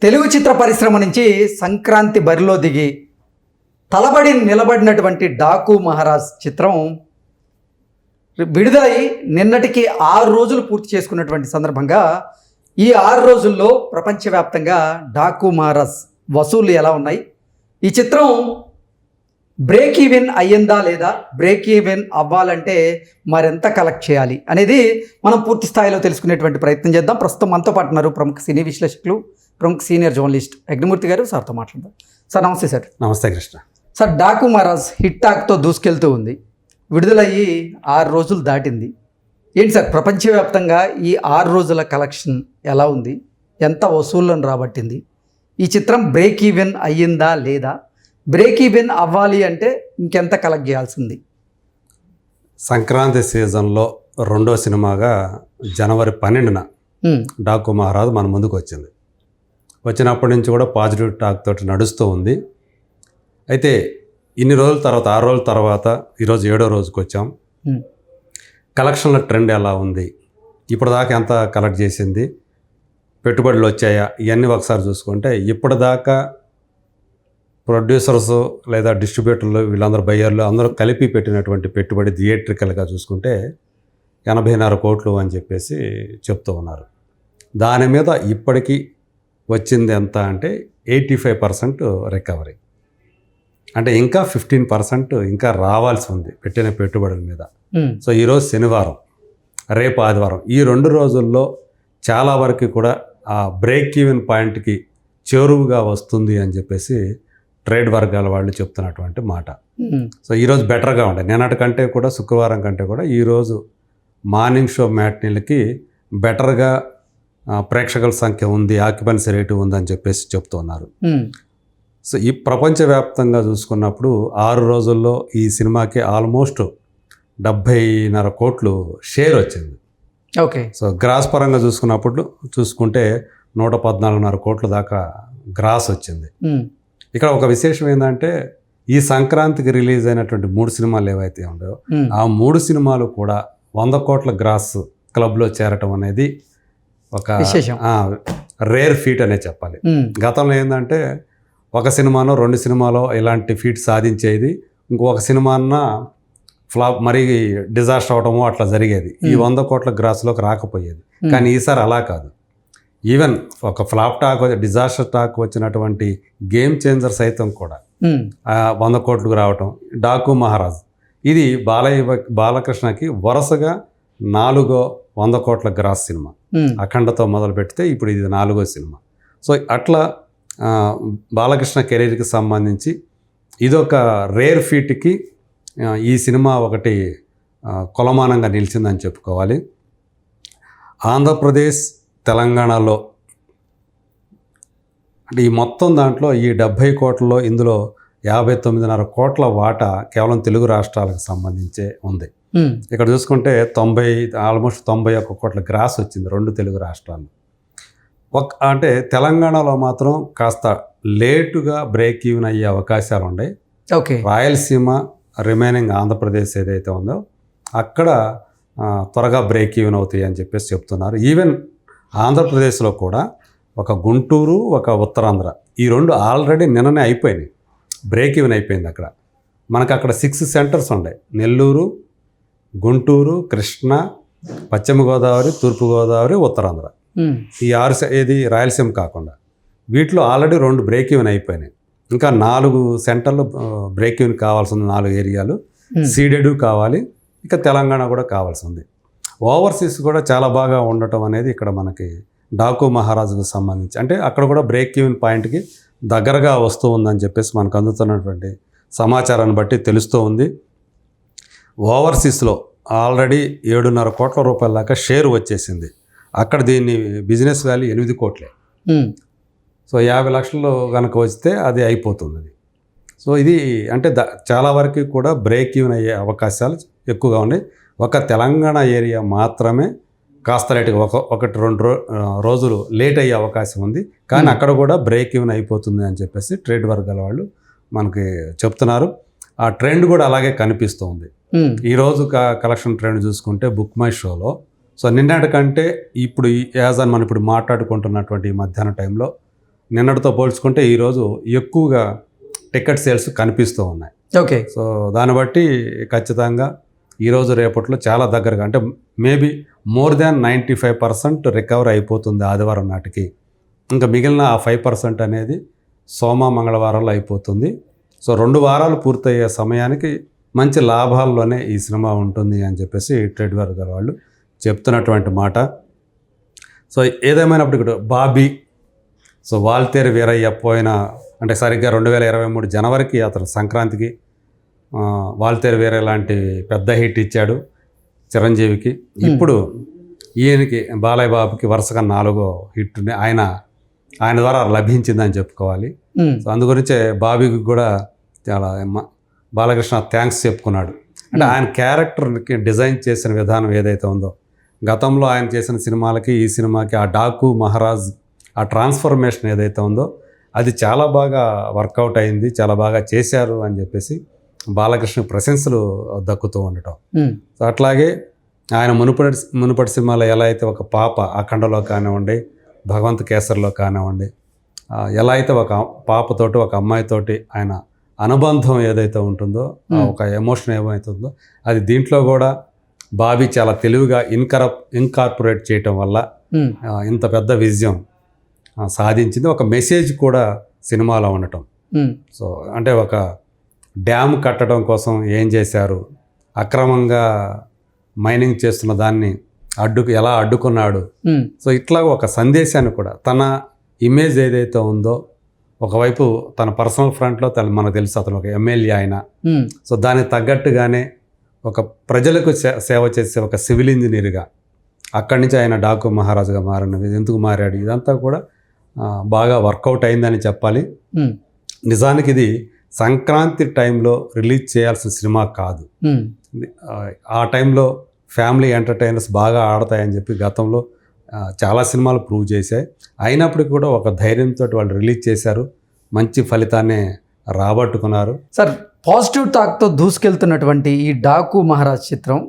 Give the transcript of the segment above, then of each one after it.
తెలుగు చిత్ర పరిశ్రమ నుంచి సంక్రాంతి బరిలో దిగి తలబడి నిలబడినటువంటి డాకు మహారాజ్ చిత్రం విడుదలై నిన్నటికి 6 రోజులు పూర్తి చేసుకున్నటువంటి సందర్భంగా ఈ 6 రోజుల్లో ప్రపంచవ్యాప్తంగా డాకు మహారాజ్ వసూళ్లు ఎలా ఉన్నాయి, ఈ చిత్రం బ్రేక్ ఈవెన్ అయ్యిందా లేదా, బ్రేక్ ఈవెన్ అవ్వాలంటే మరెంత కలెక్ట్ చేయాలి అనేది మనం పూర్తి స్థాయిలో తెలుసుకునేటువంటి ప్రయత్నం చేద్దాం. ప్రస్తుతం మనతో పాటు ఉన్నారు ప్రముఖ సినీ విశ్లేషకులు, ప్రముఖ సీనియర్ జర్నలిస్ట్ యజ్ఞమూర్తి గారు. సార్తో మాట్లాడదాం. సార్ నమస్తే. సార్ నమస్తే కృష్ణ. సార్, డాకు మహారాజ్ హిట్ టాక్తో దూసుకెళ్తూ ఉంది, విడుదలయ్యి 6 రోజులు దాటింది. ఏంటి సార్ ప్రపంచవ్యాప్తంగా ఈ 6 రోజుల కలెక్షన్ ఎలా ఉంది, ఎంత వసూళ్లను రాబట్టింది, ఈ చిత్రం బ్రేక్ ఈవెన్ అయ్యిందా లేదా, బ్రేక్ ఈవెన్ అవ్వాలి అంటే ఇంకెంత కలెక్ట్ చేయాల్సింది? సంక్రాంతి సీజన్లో రెండో సినిమాగా జనవరి 12న డాకు మహారాజ్ మన ముందుకు వచ్చింది. వచ్చినప్పటి నుంచి కూడా పాజిటివ్ టాక్ తోటి నడుస్తూ ఉంది. అయితే ఇన్ని రోజుల తర్వాత 6 రోజుల తర్వాత ఈరోజు 7వ రోజుకి వచ్చాం. కలెక్షన్ల ట్రెండ్ ఎలా ఉంది, ఇప్పటిదాకా ఎంత కలెక్ట్ చేసింది, పెట్టుబడులు వచ్చాయా, ఇవన్నీ ఒకసారి చూసుకుంటే ఇప్పటిదాకా ప్రొడ్యూసర్స్ లేదా డిస్ట్రిబ్యూటర్లు వీళ్ళందరూ బయ్యర్లు అందరూ కలిపి పెట్టినటువంటి పెట్టుబడి థియేట్రికల్గా చూసుకుంటే 80.5 కోట్లు అని చెప్పేసి చెప్తూ ఉన్నారు. దాని మీద ఇప్పటికీ వచ్చింది ఎంత అంటే 85% రికవరీ. అంటే ఇంకా 15% ఇంకా రావాల్సి ఉంది పెట్టిన పెట్టుబడుల మీద. సో ఈరోజు శనివారం, రేపు ఆదివారం, ఈ 2 రోజుల్లో చాలా వరకు కూడా ఆ బ్రేక్ ఈవెన్ పాయింట్కి చేరువుగా వస్తుంది అని చెప్పేసి ట్రేడ్ వర్గాల వాళ్ళు చెప్తున్నటువంటి మాట. సో ఈరోజు బెటర్గా ఉండే, నిన్నటి కంటే కూడా శుక్రవారం కంటే కూడా ఈరోజు మార్నింగ్ షో మ్యాట్నీలకి బెటర్గా ప్రేక్షకుల సంఖ్య ఉంది, ఆక్యుపెన్సీ రేటు ఉందని చెప్పేసి చెప్తున్నారు. సో ఈ ప్రపంచవ్యాప్తంగా చూసుకున్నప్పుడు 6 రోజుల్లో ఈ సినిమాకి ఆల్మోస్ట్ 70.5 కోట్లు షేర్ వచ్చింది. ఓకే. సో గ్రాస్ పరంగా చూసుకుంటే 114.5 కోట్ల దాకా గ్రాస్ వచ్చింది. ఇక్కడ ఒక విశేషం ఏంటంటే ఈ సంక్రాంతికి రిలీజ్ అయినటువంటి 3 సినిమాలు ఏవైతే ఉన్నాయో ఆ 3 సినిమాలు కూడా 100 కోట్ల గ్రాస్ క్లబ్లో చేరటం అనేది ఒక రేర్ ఫీట్ అనే చెప్పాలి. గతంలో ఏంటంటే ఒక సినిమానో 2 సినిమాలో ఇలాంటి ఫీట్ సాధించేది, ఇంకొక సినిమాన్న ఫ్లాప్ మరీ డిజాస్టర్ అవటమో అట్లా జరిగేది, ఈ 100 కోట్ల గ్రాస్లోకి రాకపోయేది. కానీ ఈసారి అలా కాదు. ఈవెన్ ఒక ఫ్లాప్ టాక్, డిజాస్టర్ టాక్ వచ్చినటువంటి గేమ్ చేంజర్ సైతం కూడా 100 కోట్లకు రావటం. డాకు మహారాజ్ ఇది బాలకృష్ణకి వరుసగా 4వ 100 కోట్ల గ్రాస్ సినిమా. అఖండతో మొదలు పెడితే ఇప్పుడు ఇది 4వ సినిమా. సో అట్లా బాలకృష్ణ కెరీర్కి సంబంధించి ఇదొక రేర్ ఫీట్కి ఈ సినిమా ఒకటి కొలమానంగా నిలిచిందని చెప్పుకోవాలి. ఆంధ్రప్రదేశ్, తెలంగాణలో అంటే ఈ మొత్తం దాంట్లో ఈ 70 కోట్లలో ఇందులో 59.5 కోట్ల వాటా కేవలం తెలుగు రాష్ట్రాలకు సంబంధించే ఉంది. ఇక్కడ చూసుకుంటే ఆల్మోస్ట్ 91 కోట్ల గ్రాస్ వచ్చింది 2 తెలుగు రాష్ట్రాల్లో. అంటే తెలంగాణలో మాత్రం కాస్త లేటుగా బ్రేక్ ఈవెన్ అయ్యే అవకాశాలు ఉన్నాయి. ఓకే. రాయలసీమ, రిమైనింగ్ ఆంధ్రప్రదేశ్ ఏదైతే ఉందో అక్కడ త్వరగా బ్రేక్ ఈవెన్ అవుతాయి అని చెప్పేసి చెప్తున్నారు. ఈవెన్ ఆంధ్రప్రదేశ్లో కూడా ఒక గుంటూరు, ఒక ఉత్తరాంధ్ర, ఈ 2 ఆల్రెడీ నిన్ననే అయిపోయినాయి, బ్రేక్ ఈవెన్ అయిపోయింది. అక్కడ మనకు అక్కడ 6 సెంటర్స్ ఉన్నాయి: నెల్లూరు, గుంటూరు, కృష్ణా, పశ్చిమ గోదావరి, తూర్పుగోదావరి, ఉత్తరాంధ్ర. ఈ 6 ఏది రాయలసీమ కాకుండా వీటిలో ఆల్రెడీ 2 బ్రేక్ ఈవెన్ అయిపోయినాయి. ఇంకా 4 సెంటర్లు బ్రేక్ ఈవెన్ కావాల్సింది, 4 ఏరియాలు సీడెడ్ కావాలి. ఇక తెలంగాణ కూడా కావాల్సి ఉంది. ఓవర్సీస్ కూడా చాలా బాగా ఉండటం అనేది ఇక్కడ మనకి డాకు మహారాజుకు సంబంధించి, అంటే అక్కడ కూడా బ్రేక్ ఈవెన్ పాయింట్కి దగ్గరగా వస్తూ ఉందని చెప్పేసి మనకు అందుతున్నటువంటి సమాచారాన్ని బట్టి తెలుస్తూ ఉంది. ఓవర్సీస్లో ఆల్రెడీ 7.5 కోట్ల రూపాయల దాకా షేర్ వచ్చేసింది. అక్కడ దీన్ని బిజినెస్ వాల్యూ 8 కోట్లే. సో 50 లక్షలు కనుక వస్తే అది అయిపోతుంది. అది సో ఇది అంటే చాలా వరకు కూడా బ్రేక్ ఈవెన్ అయ్యే అవకాశాలు ఎక్కువగా ఉన్నాయి. ఒక తెలంగాణ ఏరియా మాత్రమే కాస్త లేట్గా 1-2 రోజులు లేట్ అయ్యే అవకాశం ఉంది. కానీ అక్కడ కూడా బ్రేక్ ఈవెన్ అయిపోతుంది అని చెప్పేసి ట్రేడ్ వర్గాల వాళ్ళు మనకి చెప్తున్నారు. ఆ ట్రెండ్ కూడా అలాగే కనిపిస్తుంది. ఈరోజు కలెక్షన్ ట్రెండ్ చూసుకుంటే బుక్ మై షోలో సో నిన్నటి కంటే ఇప్పుడు మనం ఇప్పుడు మాట్లాడుకుంటున్నటువంటి మధ్యాహ్న టైంలో నిన్నటితో పోల్చుకుంటే ఈరోజు ఎక్కువగా టికెట్ సేల్స్ కనిపిస్తూ ఉన్నాయి. ఓకే. సో దాన్ని బట్టి ఖచ్చితంగా ఈరోజు రేపట్లో చాలా దగ్గరగా అంటే మేబీ మోర్ దాన్ 95% రికవర్ అయిపోతుంది ఆదివారం నాటికి. ఇంకా మిగిలిన ఆ 5% అనేది సోమ మంగళవారాలు అయిపోతుంది. సో 2 వారాలు పూర్తయ్యే సమయానికి మంచి లాభాల్లోనే ఈ సినిమా ఉంటుంది అని చెప్పేసి ట్రేడ్ వర్గాల వాళ్ళు చెప్తున్నటువంటి మాట. సో ఏదేమైనప్పుడు కూడా బాబీ, సో వాల్తేరు వీరయ్య పోయిన అంటే సరిగ్గా 2023 జనవరికి అతను సంక్రాంతికి వాల్తేరు వీరయ్య లాంటి పెద్ద హిట్ ఇచ్చాడు చిరంజీవికి. ఇప్పుడు ఈయనకి బాలయ్య బాబుకి వరుసగా 4వ హిట్ని ఆయన ద్వారా లభించిందని చెప్పుకోవాలి. సో అందుగురించే బాబీకి కూడా చాలా బాలకృష్ణ థ్యాంక్స్ చెప్పుకున్నాడు. అంటే ఆయన క్యారెక్టర్కి డిజైన్ చేసిన విధానం ఏదైతే ఉందో, గతంలో ఆయన చేసిన సినిమాలకి ఈ సినిమాకి ఆ డాకు మహారాజ్ ఆ ట్రాన్స్ఫర్మేషన్ ఏదైతే ఉందో అది చాలా బాగా వర్కౌట్ అయింది, చాలా బాగా చేశారు అని చెప్పేసి బాలకృష్ణ ప్రశంసలు దక్కుతూ ఉండటం. సో అట్లాగే ఆయన మునుపటి సినిమాలో ఎలా అయితే ఒక పాప అఖండలో కానివ్వండి, భగవంత్ కేసర్లో కానివ్వండి, ఎలా అయితే ఒక పాపతోటి ఒక అమ్మాయితోటి ఆయన అనుబంధం ఏదైతే ఉంటుందో, ఒక ఎమోషన్ ఏమైతుందో అది దీంట్లో కూడా బాబీ చాలా తెలివిగా ఇన్కార్పొరేట్ చేయటం వల్ల ఇంత పెద్ద విజయం సాధించింది. ఒక మెసేజ్ కూడా సినిమాలో ఉండటం. సో అంటే ఒక డ్యామ్ కట్టడం కోసం ఏం చేశారు, అక్రమంగా మైనింగ్ చేస్తున్న దాన్ని ఎలా అడ్డుకున్నాడు. సో ఇట్లా ఒక సందేశాన్ని కూడా తన ఇమేజ్ ఏదైతే ఉందో, ఒకవైపు తన పర్సనల్ ఫ్రంట్లో మనకు తెలుసు అతను ఒక ఎమ్మెల్యే ఆయన. సో దానికి తగ్గట్టుగానే ఒక ప్రజలకు సేవ చేసే ఒక సివిల్ ఇంజనీర్గా అక్కడి నుంచి ఆయన డాకు మహారాజుగా మారినది, ఎందుకు మారాడు, ఇదంతా కూడా బాగా వర్కౌట్ అయిందని చెప్పాలి. నిజానికి ఇది సంక్రాంతి టైంలో రిలీజ్ చేయాల్సిన సినిమా కాదు. ఆ టైంలో ఫ్యామిలీ ఎంటర్టైనర్స్ బాగా ఆడతాయని చెప్పి గతంలో చాలా సినిమాలు ప్రూవ్ చేశాయి. అయినప్పటికీ కూడా ఒక ధైర్యంతో వాళ్ళు రిలీజ్ చేశారు, మంచి ఫలితాన్ని రాబట్టుకున్నారు. సార్, పాజిటివ్ టాక్తో దూసుకెళ్తున్నటువంటి ఈ డాకు మహారాజ్ చిత్రం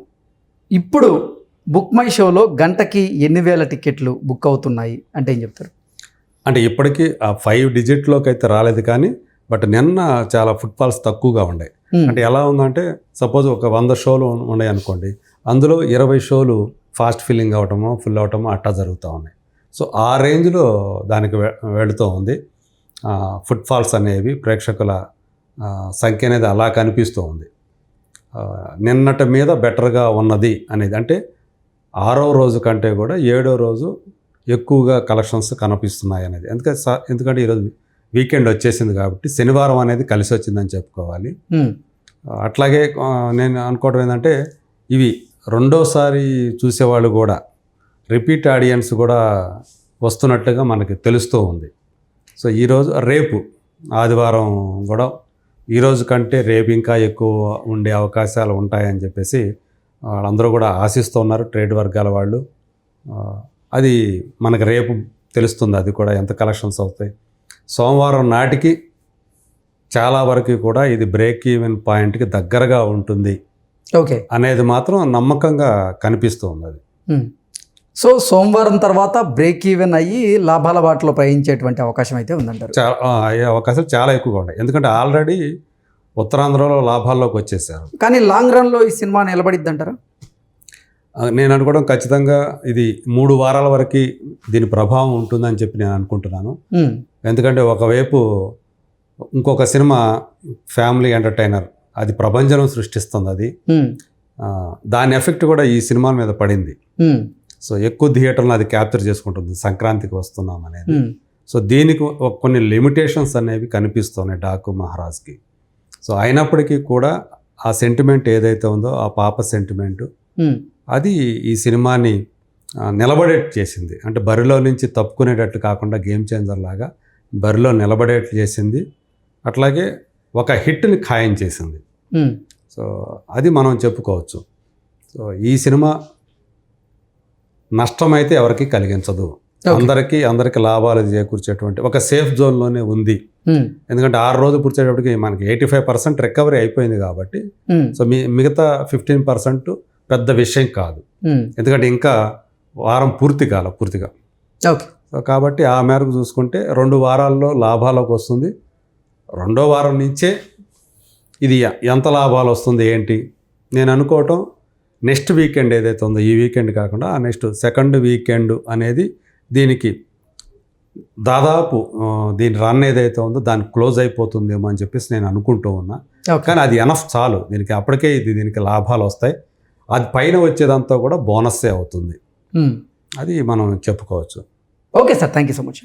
ఇప్పుడు బుక్ మై షోలో గంటకి 8,000 టికెట్లు బుక్ అవుతున్నాయి అంటే ఏం చెప్తారు? అంటే ఇప్పటికీ ఆ 5 డిజిట్లోకి అయితే రాలేదు, కానీ బట్ నిన్న చాలా ఫుట్ఫాల్స్ తక్కువగా ఉన్నాయి. అంటే ఎలా ఉందంటే సపోజ్ ఒక 100 షోలు ఉన్నాయి అనుకోండి, అందులో 20 షోలు ఫాస్ట్ ఫిల్లింగ్ అవటమో ఫుల్ అవటమో అట్టా జరుగుతూ ఉన్నాయి. సో ఆ రేంజ్లో దానికి వెళుతూ ఉంది. ఫుట్ఫాల్స్ అనేవి ప్రేక్షకుల సంఖ్య అనేది అలా కనిపిస్తూ ఉంది. నిన్నటి మీద బెటర్గా ఉన్నది అనేది అంటే 6వ రోజు కంటే కూడా 7వ రోజు ఎక్కువగా కలెక్షన్స్ కనిపిస్తున్నాయి అనేది. ఎందుకంటే ఈరోజు వీకెండ్ వచ్చేసింది కాబట్టి శనివారం అనేది కలిసి వచ్చిందని చెప్పుకోవాలి. అట్లాగే నేను అనుకోవడం ఏంటంటే ఇవి రెండోసారి చూసేవాళ్ళు కూడా రిపీట్ ఆడియన్స్ కూడా వస్తున్నట్టుగా మనకి తెలుస్తూ ఉంది. సో ఈరోజు రేపు ఆదివారం కూడా ఈరోజు కంటే రేపు ఇంకా ఎక్కువ ఉండే అవకాశాలు ఉంటాయని చెప్పేసి వాళ్ళందరూ కూడా ఆశిస్తూ ఉన్నారు, ట్రేడ్ వర్గాల వాళ్ళు. అది మనకు రేపు తెలుస్తుంది, అది కూడా ఎంత కలెక్షన్స్ అవుతాయి. సోమవారం నాటికి చాలా వరకు కూడా ఇది బ్రేక్ ఈవెన్ పాయింట్కి దగ్గరగా ఉంటుంది అనేది మాత్రం నమ్మకంగా కనిపిస్తుంది అది. సో సోమవారం తర్వాత బ్రేక్ ఈవెన్ అయ్యి లాభాల బాటలో ప్రయాణించేటువంటి అవకాశం అయితే ఉందంటారు? అయ్యే అవకాశాలు చాలా ఎక్కువగా ఉన్నాయి, ఎందుకంటే ఆల్రెడీ ఉత్తరాంధ్రలో లాభాల్లోకి వచ్చేసారు. కానీ లాంగ్ రన్లో ఈ సినిమా నిలబడిద్ది అంటారా? నేను అనుకోవడం ఖచ్చితంగా ఇది 3 వారాల వరకు దీని ప్రభావం ఉంటుందని చెప్పి నేను అనుకుంటున్నాను. ఎందుకంటే ఒకవైపు ఇంకొక సినిమా ఫ్యామిలీ ఎంటర్టైనర్, అది ప్రభంజనం సృష్టిస్తుంది, అది దాని ఎఫెక్ట్ కూడా ఈ సినిమా మీద పడింది. సో ఎక్కువ థియేటర్లో అది క్యాప్చర్ చేసుకుంటుంది సంక్రాంతికి వస్తున్నాం అనేది. సో దీనికి కొన్ని లిమిటేషన్స్ అనేవి కనిపిస్తున్నాయి డాకు మహారాజ్కి. సో అయినప్పటికీ కూడా ఆ సెంటిమెంట్ ఏదైతే ఉందో, ఆ పాప సెంటిమెంటు, అది ఈ సినిమాని నిలబడేట్టు చేసింది. అంటే బరిలో నుంచి తప్పుకునేటట్లు కాకుండా గేమ్ చేంజర్ లాగా బరిలో నిలబడేట్లు చేసింది. అట్లాగే ఒక హిట్ని ఖాయం చేసింది. సో అది మనం చెప్పుకోవచ్చు. సో ఈ సినిమా నష్టమైతే ఎవరికి కలిగించదు, అందరికీ లాభాలు చేకూర్చేటువంటి ఒక సేఫ్ జోన్లోనే ఉంది. ఎందుకంటే 6 రోజులు పూర్చేటప్పటికి మనకి 85% రికవరీ అయిపోయింది కాబట్టి సో మిగతా 15% పెద్ద విషయం కాదు. ఎందుకంటే ఇంకా వారం పూర్తిగా. ఓకే. సో కాబట్టి ఆ మేరకు చూసుకుంటే 2 వారాల్లో లాభాలకు వస్తుంది. 2వ వారం నుంచే ఇది ఎంత లాభాలు వస్తుంది ఏంటి నేను అనుకోవటం, నెక్స్ట్ వీకెండ్ ఏదైతే ఉందో ఈ వీకెండ్ కాకుండా ఆ నెక్స్ట్ సెకండ్ వీకెండ్ అనేది దీనికి దాదాపు దీని రన్ ఏదైతే ఉందో దానికి క్లోజ్ అయిపోతుందేమో అని చెప్పేసి నేను అనుకుంటూ ఉన్నా. కానీ అది ఎనఫ్ చాలు దీనికి, అప్పటికే దీనికి లాభాలు వస్తాయి. అది పైన వచ్చేదంతా కూడా బోనస్సే అవుతుంది, అది మనం చెప్పుకోవచ్చు. Okay sir, thank you so much.